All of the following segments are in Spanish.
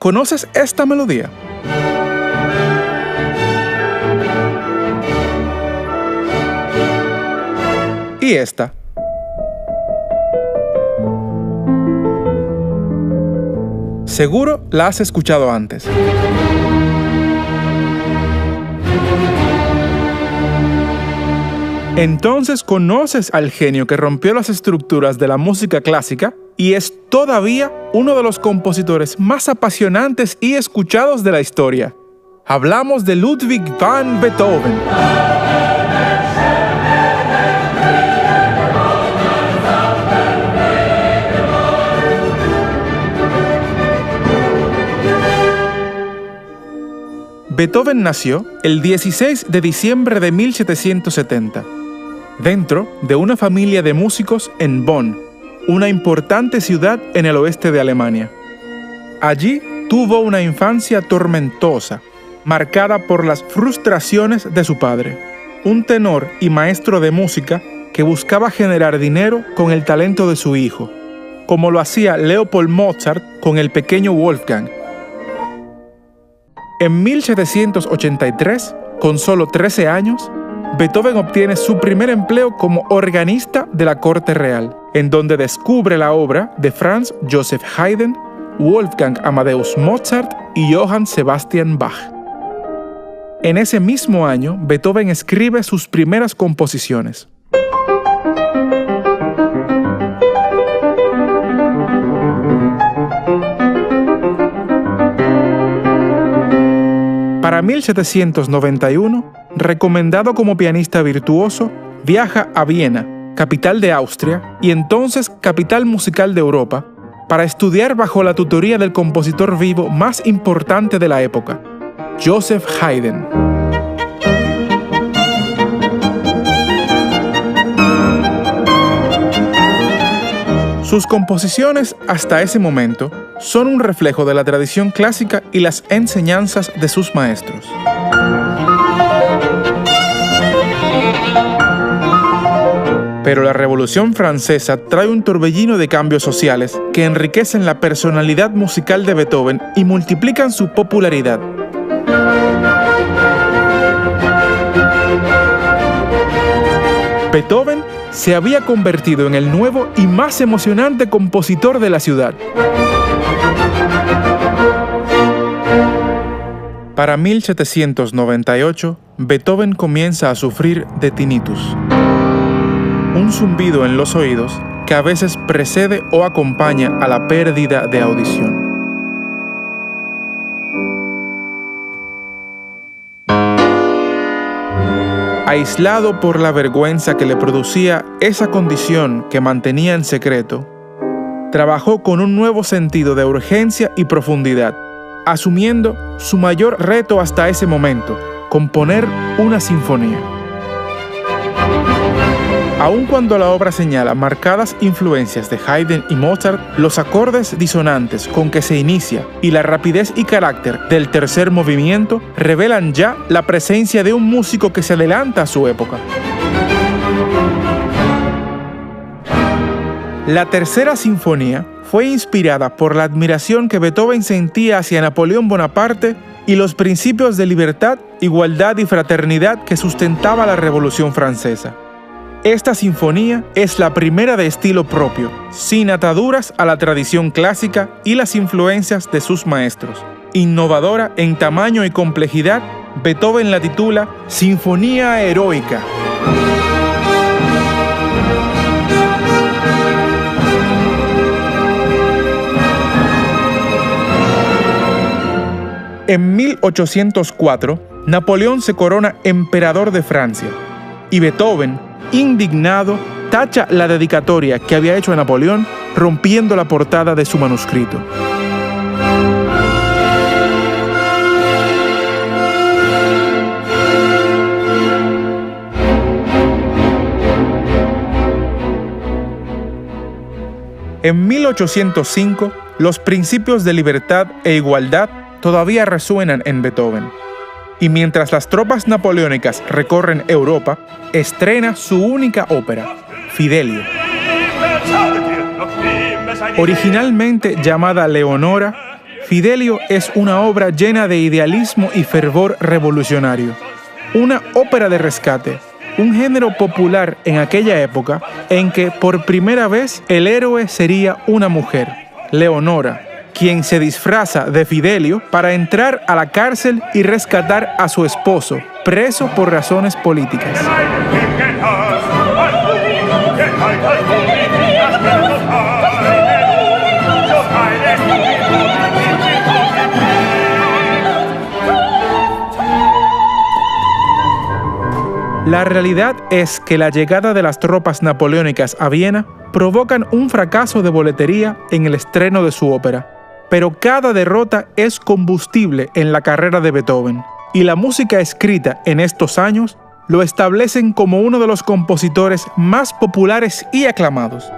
¿Conoces esta melodía? ¿Y esta? Seguro la has escuchado antes. Entonces conoces al genio que rompió las estructuras de la música clásica y es todavía uno de los compositores más apasionantes y escuchados de la historia. Hablamos de Ludwig van Beethoven. Beethoven nació el 16 de diciembre de 1770, dentro de una familia de músicos en Bonn, una importante ciudad en el oeste de Alemania. Allí tuvo una infancia tormentosa, marcada por las frustraciones de su padre, un tenor y maestro de música que buscaba generar dinero con el talento de su hijo, como lo hacía Leopold Mozart con el pequeño Wolfgang. En 1783, con solo 13 años, Beethoven obtiene su primer empleo como organista de la corte real, en donde descubre la obra de Franz Joseph Haydn, Wolfgang Amadeus Mozart y Johann Sebastian Bach. En ese mismo año, Beethoven escribe sus primeras composiciones. Para 1791, recomendado como pianista virtuoso, viaja a Viena, capital de Austria y entonces capital musical de Europa, para estudiar bajo la tutoría del compositor vivo más importante de la época, Joseph Haydn. Sus composiciones hasta ese momento son un reflejo de la tradición clásica y las enseñanzas de sus maestros. Pero la Revolución Francesa trae un torbellino de cambios sociales que enriquecen la personalidad musical de Beethoven y multiplican su popularidad. Beethoven se había convertido en el nuevo y más emocionante compositor de la ciudad. Para 1798, Beethoven comienza a sufrir de tinnitus, un zumbido en los oídos que a veces precede o acompaña a la pérdida de audición. Aislado por la vergüenza que le producía esa condición que mantenía en secreto, trabajó con un nuevo sentido de urgencia y profundidad, asumiendo su mayor reto hasta ese momento, componer una sinfonía. Aun cuando la obra señala marcadas influencias de Haydn y Mozart, los acordes disonantes con que se inicia y la rapidez y carácter del tercer movimiento revelan ya la presencia de un músico que se adelanta a su época. La tercera sinfonía fue inspirada por la admiración que Beethoven sentía hacia Napoleón Bonaparte y los principios de libertad, igualdad y fraternidad que sustentaba la Revolución Francesa. Esta sinfonía es la primera de estilo propio, sin ataduras a la tradición clásica y las influencias de sus maestros. Innovadora en tamaño y complejidad, Beethoven la titula Sinfonía Heroica. En 1804, Napoleón se corona emperador de Francia y Beethoven, indignado, tacha la dedicatoria que había hecho a Napoleón, rompiendo la portada de su manuscrito. En 1805, los principios de libertad e igualdad todavía resuenan en Beethoven. Y mientras las tropas napoleónicas recorren Europa, estrena su única ópera, Fidelio. Originalmente llamada Leonora, Fidelio es una obra llena de idealismo y fervor revolucionario. Una ópera de rescate, un género popular en aquella época en que por primera vez el héroe sería una mujer, Leonora, quien se disfraza de Fidelio para entrar a la cárcel y rescatar a su esposo, preso por razones políticas. La realidad es que la llegada de las tropas napoleónicas a Viena provocan un fracaso de boletería en el estreno de su ópera. Pero cada derrota es combustible en la carrera de Beethoven, y la música escrita en estos años lo establecen como uno de los compositores más populares y aclamados.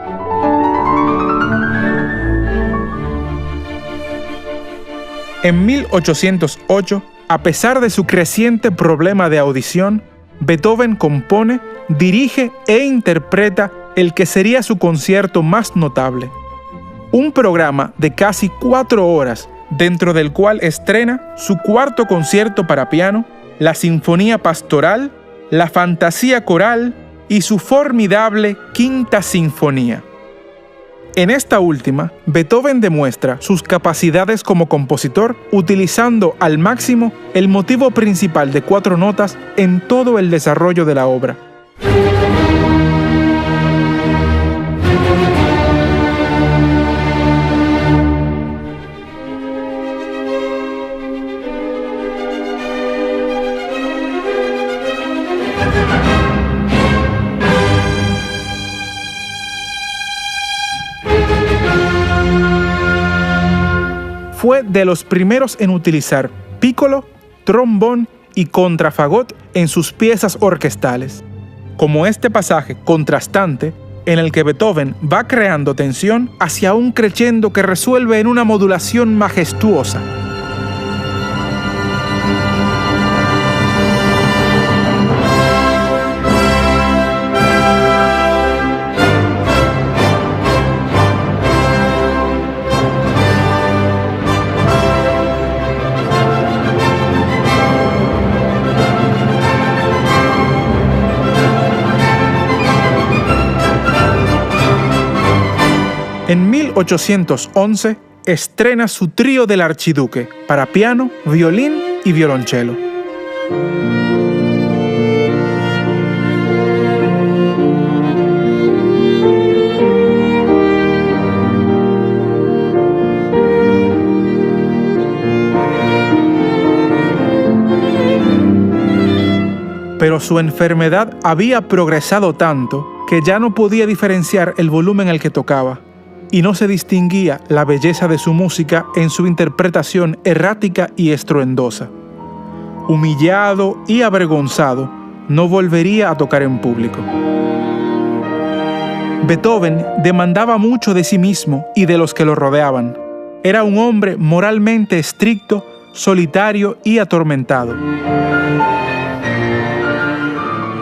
En 1808, a pesar de su creciente problema de audición, Beethoven compone, dirige e interpreta el que sería su concierto más notable. Un programa de casi 4 horas, dentro del cual estrena su cuarto concierto para piano, la Sinfonía Pastoral, la Fantasía Coral y su formidable Quinta Sinfonía. En esta última, Beethoven demuestra sus capacidades como compositor utilizando al máximo el motivo principal de 4 notas en todo el desarrollo de la obra. Fue de los primeros en utilizar pícolo, trombón y contrafagot en sus piezas orquestales, como este pasaje contrastante en el que Beethoven va creando tensión hacia un crescendo que resuelve en una modulación majestuosa. En 1811 estrena su trío del Archiduque para piano, violín y violonchelo. Pero su enfermedad había progresado tanto que ya no podía diferenciar el volumen al que tocaba, y no se distinguía la belleza de su música en su interpretación errática y estruendosa. Humillado y avergonzado, no volvería a tocar en público. Beethoven demandaba mucho de sí mismo y de los que lo rodeaban. Era un hombre moralmente estricto, solitario y atormentado.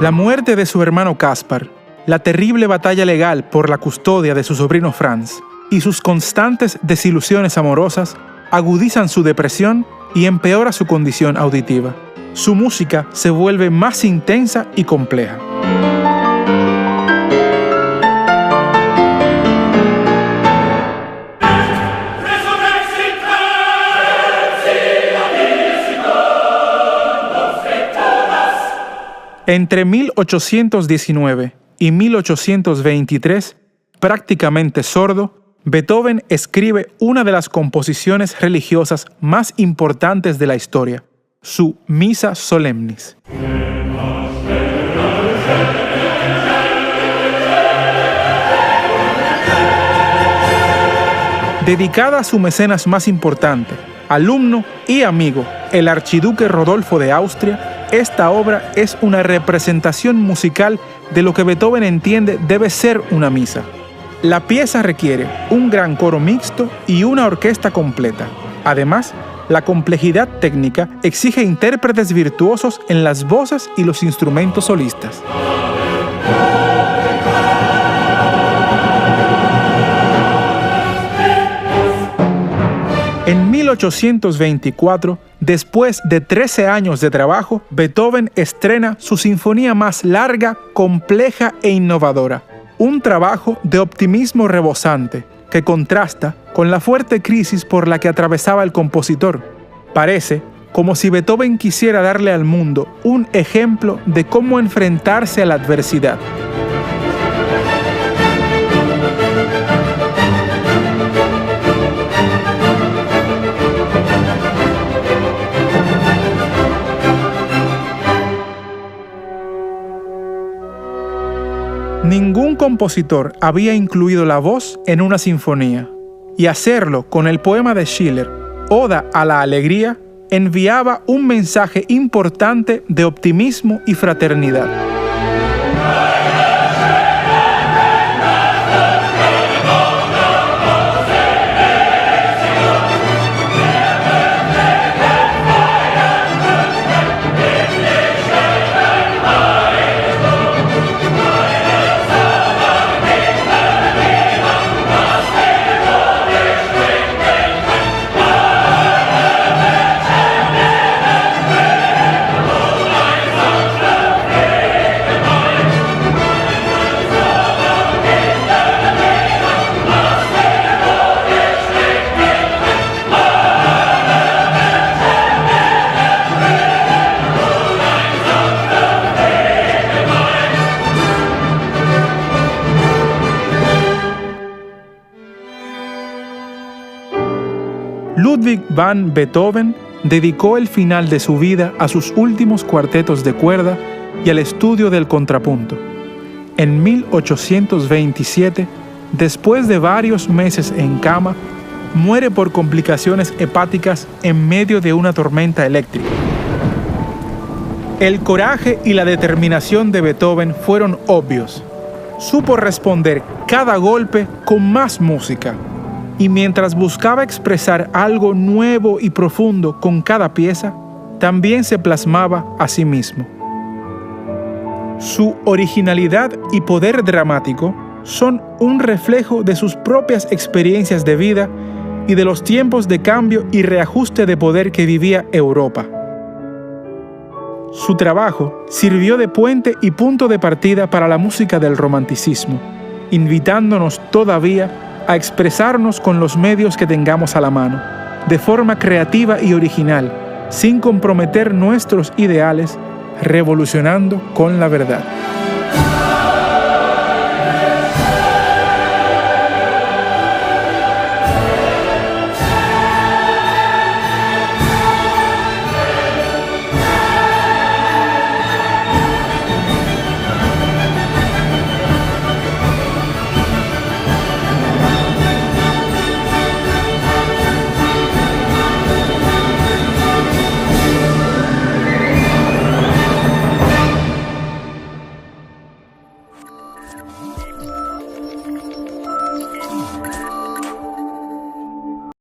La muerte de su hermano Caspar, la terrible batalla legal por la custodia de su sobrino Franz y sus constantes desilusiones amorosas agudizan su depresión y empeora su condición auditiva. Su música se vuelve más intensa y compleja. Entre 1819 y 1823, prácticamente sordo, Beethoven escribe una de las composiciones religiosas más importantes de la historia, su Missa Solemnis. Dedicada a su mecenas más importante, alumno y amigo, el archiduque Rodolfo de Austria, esta obra es una representación musical de lo que Beethoven entiende debe ser una misa. La pieza requiere un gran coro mixto y una orquesta completa. Además, la complejidad técnica exige intérpretes virtuosos en las voces y los instrumentos solistas. En 1824, después de 13 años de trabajo, Beethoven estrena su sinfonía más larga, compleja e innovadora. Un trabajo de optimismo rebosante que contrasta con la fuerte crisis por la que atravesaba el compositor. Parece como si Beethoven quisiera darle al mundo un ejemplo de cómo enfrentarse a la adversidad. Ningún compositor había incluido la voz en una sinfonía, y hacerlo con el poema de Schiller, Oda a la Alegría, enviaba un mensaje importante de optimismo y fraternidad. Ludwig van Beethoven dedicó el final de su vida a sus últimos cuartetos de cuerda y al estudio del contrapunto. En 1827, después de varios meses en cama, muere por complicaciones hepáticas en medio de una tormenta eléctrica. El coraje y la determinación de Beethoven fueron obvios. Supo responder cada golpe con más música, y mientras buscaba expresar algo nuevo y profundo con cada pieza, también se plasmaba a sí mismo. Su originalidad y poder dramático son un reflejo de sus propias experiencias de vida y de los tiempos de cambio y reajuste de poder que vivía Europa. Su trabajo sirvió de puente y punto de partida para la música del romanticismo, invitándonos todavía a expresarnos con los medios que tengamos a la mano, de forma creativa y original, sin comprometer nuestros ideales, revolucionando con la verdad.